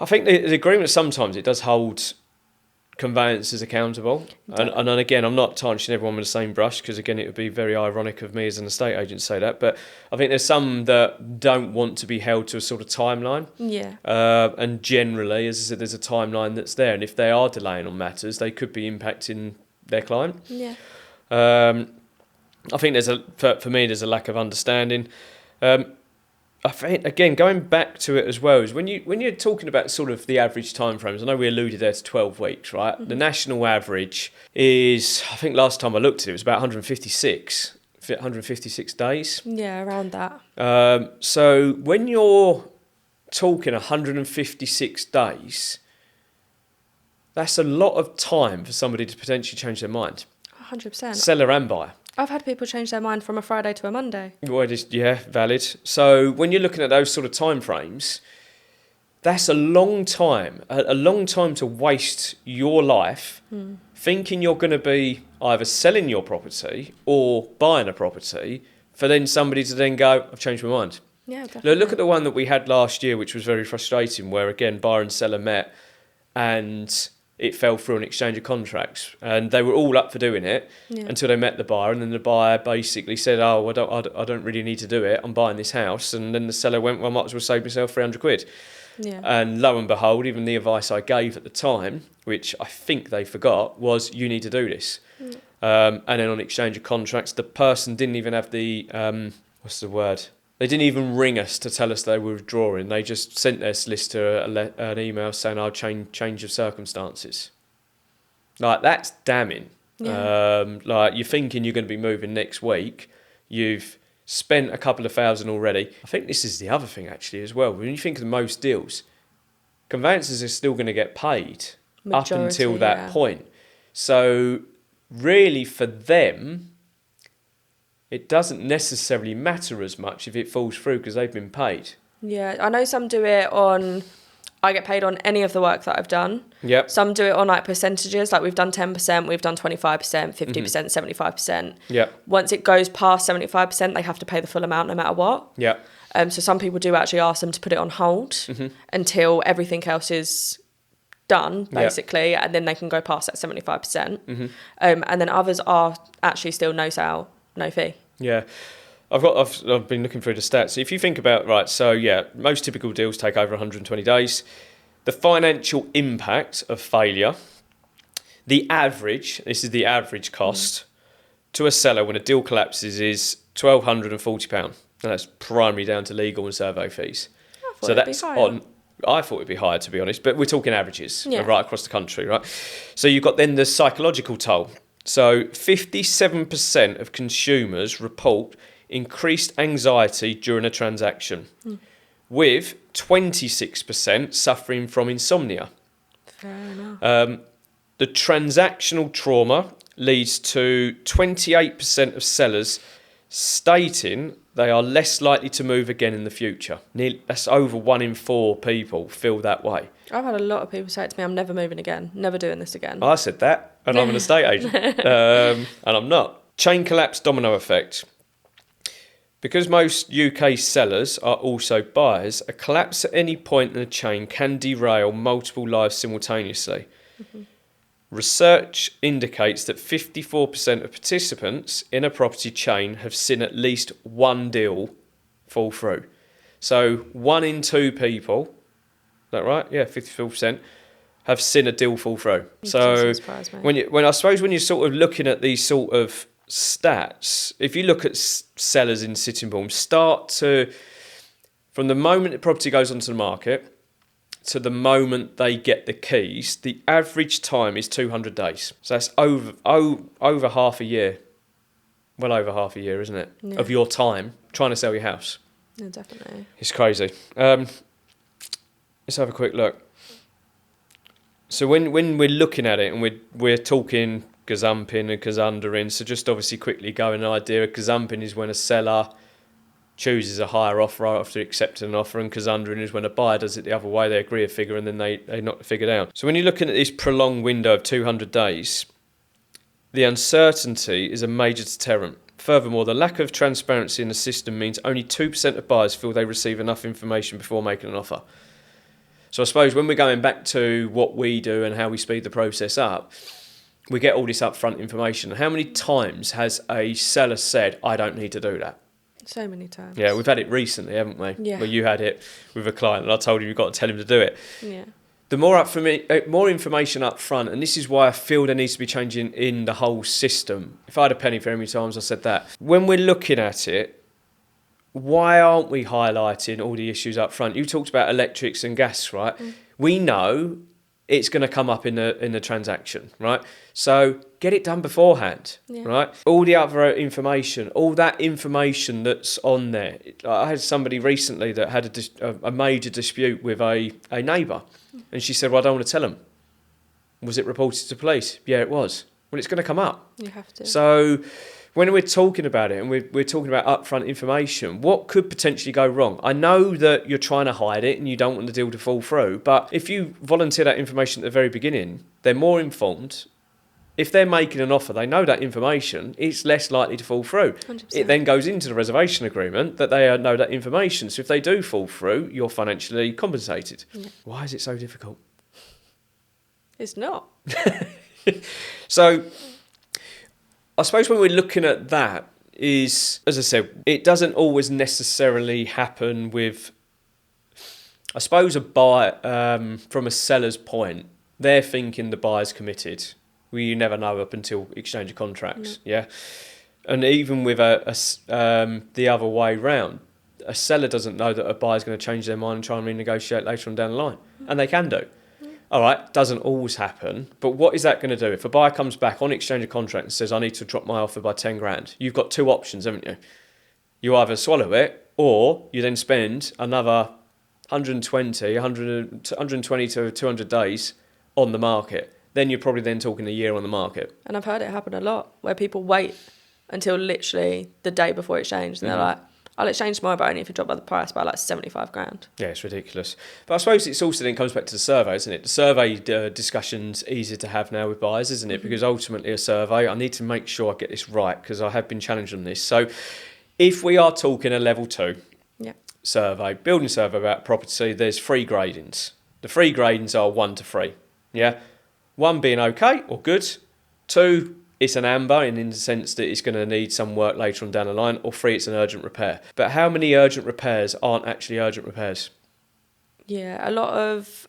I think the agreement sometimes it does hold conveyancers accountable. And again, I'm not tarnishing everyone with the same brush because, again, it would be very ironic of me as an estate agent to say that. But I think there's some that don't want to be held to a sort of timeline. Yeah. And generally, as I said, there's a timeline that's there. And if they are delaying on matters, they could be impacting their client. Yeah. I think for me, there's a lack of understanding. I think, again, going back to it as well, is when you're talking about sort of the average timeframes, I know we alluded there to 12 weeks, right? Mm-hmm. The national average is, I think last time I looked at it was about 156 days. Yeah, around that. So when you're talking 156 days, that's a lot of time for somebody to potentially change their mind. 100%. Seller and buyer. I've had people change their mind from a Friday to a Monday. Well, valid. So when you're looking at those sort of time frames, that's a long time to waste your life thinking you're going to be either selling your property or buying a property for then somebody to then go, I've changed my mind. Yeah, definitely. Look at the one that we had last year, which was very frustrating, where again, buyer and seller met and it fell through an exchange of contracts, and they were all up for doing it until they met the buyer, and then the buyer basically said, "Oh, I don't really need to do it. I'm buying this house." And then the seller went, "Well, I might as well save myself £300." Yeah. And lo and behold, even the advice I gave at the time, which I think they forgot, was you need to do this. And then on exchange of contracts, the person didn't even have the what's the word? They didn't even ring us to tell us they were withdrawing. They just sent their solicitor an email saying, "I'll change of circumstances." Like, that's damning. Yeah. Like, you're thinking you're going to be moving next week. You've spent a couple of thousand already. I think this is the other thing, actually, as well. When you think of most deals, conveyancers are still going to get paid up until that point. So, really, for them, it doesn't necessarily matter as much if it falls through because they've been paid. Yeah, I know some do it on, I get paid on any of the work that I've done. Yep. Some do it on like percentages, like we've done 10%, we've done 25%, 50%, 75%. Yep. Once it goes past 75%, they have to pay the full amount no matter what. Yep. So some people do actually ask them to put it on hold until everything else is done, basically, and then they can go past that 75%. And then others are actually still no sale, no fee. Yeah. I've been looking through the stats. If you think about, right, so yeah, most typical deals take over 120 days. The financial impact of failure, this is the average cost to a seller when a deal collapses is £1,240. And that's primarily down to legal and survey fees. So that's on. I thought it'd be higher, to be honest, but we're talking averages right across the country, right? So you've got then the psychological toll. So 57% of consumers report increased anxiety during a transaction, with 26% suffering from insomnia. Fair enough. The transactional trauma leads to 28% of sellers stating they are less likely to move again in the future. That's over 1 in 4 people feel that way. I've had a lot of people say it to me, I'm never moving again, never doing this again. I said that, and I'm an estate agent, and I'm not. Chain collapse domino effect. Because most UK sellers are also buyers, a collapse at any point in the chain can derail multiple lives simultaneously. Research indicates that 54% of participants in a property chain have seen at least one deal fall through. So 1 in 2 people, is that right? Yeah, 54% have seen a deal fall through. So when you're sort of looking at these sort of stats, if you look at sellers in Sittingbourne, from the moment the property goes onto the market to the moment they get the keys, the average time is 200 days. So that's over half a year. Well over half a year, isn't it? Yeah. Of your time trying to sell your house. Yeah, definitely. It's crazy. Let's have a quick look. So when we're looking at it and we're talking gazumping and gazundering, so just obviously quickly going an idea, gazumping is when a seller chooses a higher offer after accepting an offer, and gazundering is when a buyer does it the other way, they agree a figure and then they knock the figure down. So when you're looking at this prolonged window of 200 days, the uncertainty is a major deterrent. Furthermore, the lack of transparency in the system means only 2% of buyers feel they receive enough information before making an offer. So I suppose when we're going back to what we do and how we speed the process up, we get all this upfront information. How many times has a seller said, I don't need to do that? So many times. Yeah, we've had it recently, haven't we? Yeah. Where you had it with a client and I told you you've got to tell him to do it. Yeah. The more information up front, and this is why I feel there needs to be changing in the whole system. If I had a penny for how many times I said that. When we're looking at it, why aren't we highlighting all the issues up front? You talked about electrics and gas, right? We know it's going to come up in the transaction, right? So get it done beforehand, right? All the other information, all that information that's on there. I had somebody recently that had a major dispute with a neighbour, and she said, well, I don't want to tell them. Was it reported to police? Yeah, it was. Well, it's going to come up. You have to. So when we're talking about it and we're talking about upfront information, what could potentially go wrong? I know that you're trying to hide it and you don't want the deal to fall through, but if you volunteer that information at the very beginning, they're more informed. If they're making an offer, they know that information, it's less likely to fall through. 100%. It then goes into the reservation agreement that they know that information. So if they do fall through, you're financially compensated. Yeah. Why is it so difficult? It's not. So I suppose when we're looking at that is, as I said, it doesn't always necessarily happen with, I suppose, a buyer from a seller's point. They're thinking the buyer's committed. Well, you never know up until exchange of contracts, yeah? And even with the other way round, a seller doesn't know that a buyer's going to change their mind and try and renegotiate later on down the line. And they can do. All right, doesn't always happen, but what is that going to do? If a buyer comes back on exchange of contract and says, I need to drop my offer by 10 grand, you've got two options, haven't you? You either swallow it, or you then spend another 120 to 200 days on the market. Then you're probably then talking a year on the market. And I've heard it happen a lot, where people wait until literally the day before exchange, and they're like, I'll exchange tomorrow, but only if you drop by the price by like 75 grand. Yeah, it's ridiculous. But I suppose it's also then comes back to the survey, isn't it? The survey discussion's easier to have now with buyers, isn't it? Because ultimately a survey, I need to make sure I get this right because I have been challenged on this. So if we are talking a level 2 survey, building survey about property, there's 3 gradings. The 3 gradings are 1 to 3, yeah? 1 being okay or good, 2 it's an amber in the sense that it's going to need some work later on down the line, or 3 it's an urgent repair. But how many urgent repairs aren't actually urgent repairs? Yeah, a lot of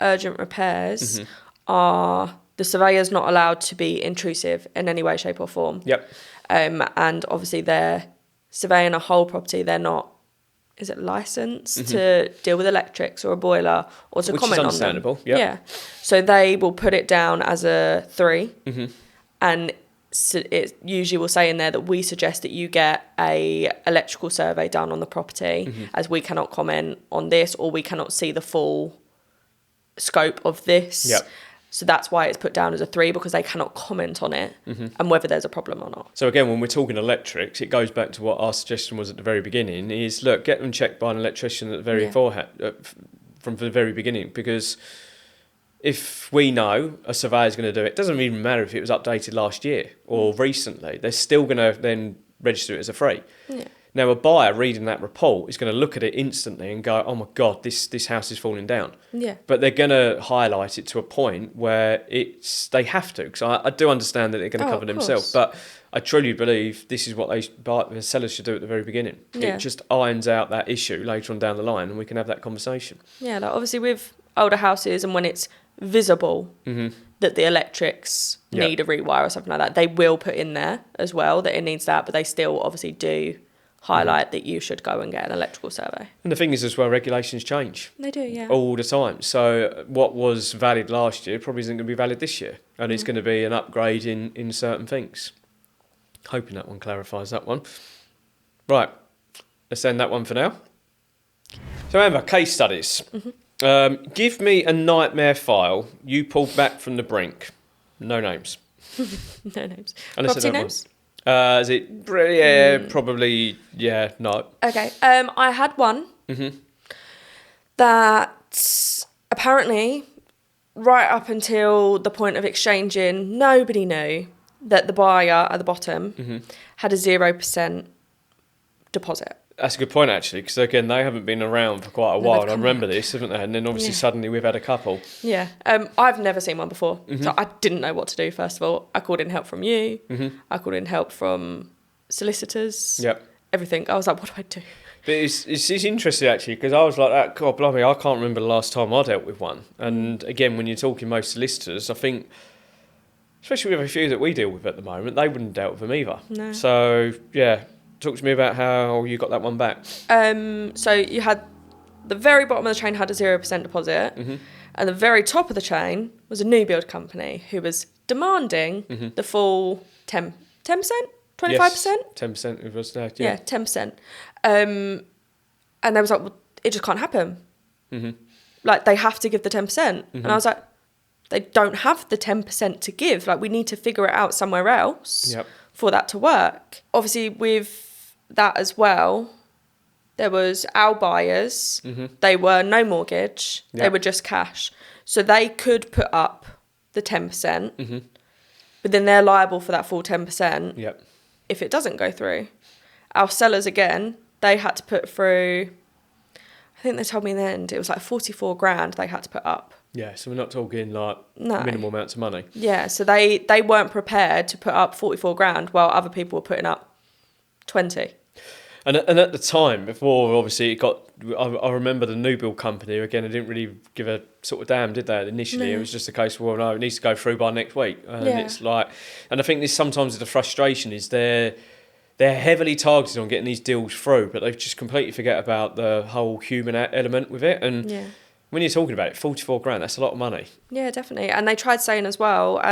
urgent repairs are the surveyor's not allowed to be intrusive in any way, shape or form. Yep. And obviously they're surveying a whole property, they're not, is it licensed to deal with electrics or a boiler or to comment on them? Which is understandable, yeah. So they will put it down as a 3. And it usually will say in there that we suggest that you get a electrical survey done on the property as we cannot comment on this or we cannot see the full scope of this. Yep. So that's why it's put down as a 3 because they cannot comment on it and whether there's a problem or not. So again, when we're talking electrics, it goes back to what our suggestion was at the very beginning is, look, get them checked by an electrician at the very from the very beginning, because if we know a surveyor's going to do it, it doesn't even matter if it was updated last year or recently, they're still going to then register it as a 3. Yeah. Now, a buyer reading that report is going to look at it instantly and go, oh my God, this house is falling down. Yeah. But they're going to highlight it to a point where they have to, because I do understand that they're going to cover themselves. But I truly believe this is what the sellers should do at the very beginning. Yeah. It just irons out that issue later on down the line and we can have that conversation. Yeah, like obviously with older houses and when it's visible that the electrics need a rewire or something like that, they will put in there as well that it needs that, but they still obviously do highlight that you should go and get an electrical survey. And the thing is as well, regulations change. They do, yeah. All the time. So what was valid last year probably isn't going to be valid this year, and it's going to be an upgrade in certain things. Hoping that one clarifies that one. Right, let's end that one for now. So remember, case studies. Give me a nightmare file you pulled back from the brink. No names. No names. Property names? Is it? Yeah, probably. Yeah, no. Okay. I had one that apparently, right up until the point of exchanging, nobody knew that the buyer at the bottom had a 0% deposit. That's a good point, actually, because again, they haven't been around for quite a while, and I remember this, haven't they? And then obviously suddenly we've had a couple. Yeah. I've never seen one before, so I didn't know what to do. First of all, I called in help from you. I called in help from solicitors. Yep. Everything. I was like, what do I do? But it's interesting, actually, because I was like, that, God blimey, I can't remember the last time I dealt with one. And again, when you're talking most solicitors, I think, especially with a few that we deal with at the moment, they wouldn't have dealt with them either. No. So, yeah, talk to me about how you got that one back. So you had the very bottom of the chain had a 0% deposit, and the very top of the chain was a new build company who was demanding the full 10%, 25%? Yes, 10% it was now, Yeah, 10%. And they was like, well, it just can't happen. Like, they have to give the 10%. And I was like, they don't have the 10% to give. Like, we need to figure it out somewhere else for that to work. Obviously, with that as well, there was our buyers. They were no mortgage. They were just cash. So they could put up the 10%, but then they're liable for that full 10% if it doesn't go through. Our sellers, again, they had to put through, I think they told me in the end, it was like 44 grand they had to put up. Yeah, so we're not talking like minimal amounts of money. Yeah, so they weren't prepared to put up 44 grand while other people were putting up 20. And at the time, before obviously it got, I remember the new build company, again, I didn't really give a sort of damn, did they, initially? No. It was just a case of, well, no, it needs to go through by next week. And it's like, and I think this sometimes the frustration is they're heavily targeted on getting these deals through, but they just completely forget about the whole human element with it. And when you're talking about it, 44 grand, that's a lot of money. Yeah, definitely. And they tried saying as well,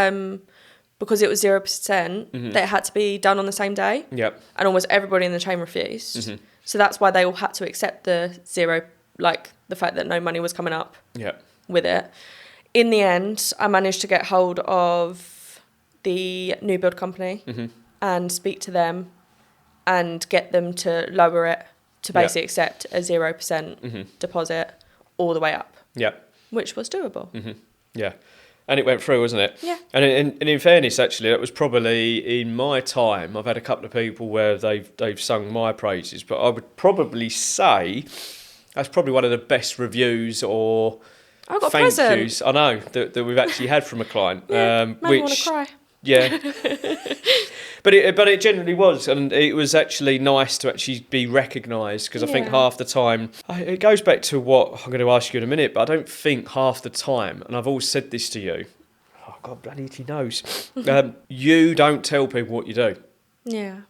because it was 0%, that it had to be done on the same day. Yep. And almost everybody in the chain refused. So that's why they all had to accept the zero, like the fact that no money was coming up with it. In the end, I managed to get hold of the new build company and speak to them and get them to lower it to basically accept a 0% deposit all the way up. Yep. Which was doable. Yeah. And it went through, wasn't it? Yeah. And in fairness, actually, that was probably, in my time, I've had a couple of people where they've sung my praises, but I would probably say that's probably one of the best reviews or thank yous I know that we've actually had from a client. Made me want to cry. Yeah. But it generally was, and it was actually nice to actually be recognised, because I think half the time, it goes back to what I'm going to ask you in a minute, but I don't think half the time, and I've always said this to you, oh God, bloody he knows, you don't tell people what you do. Yeah.